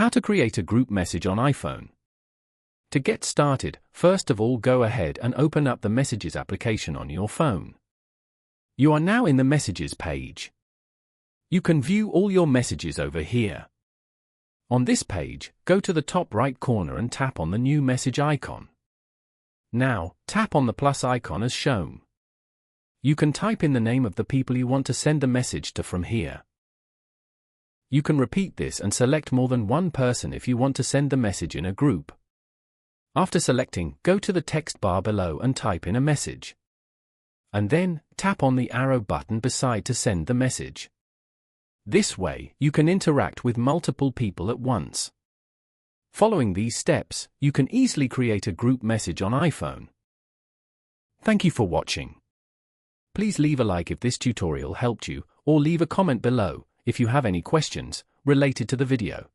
How to create a group message on iPhone. To get started, first of all go ahead and open up the Messages application on your phone. You are now in the Messages page. You can view all your messages over here. On this page, go to the top right corner and tap on the new message icon. Now, tap on the plus icon as shown. You can type in the name of the people you want to send the message to from here. You can repeat this and select more than one person if you want to send the message in a group. After selecting, go to the text bar below and type in a message. And then, tap on the arrow button beside to send the message. This way, you can interact with multiple people at once. Following these steps, you can easily create a group message on iPhone. Thank you for watching. Please leave a like if this tutorial helped you, or leave a comment below if you have any questions related to the video.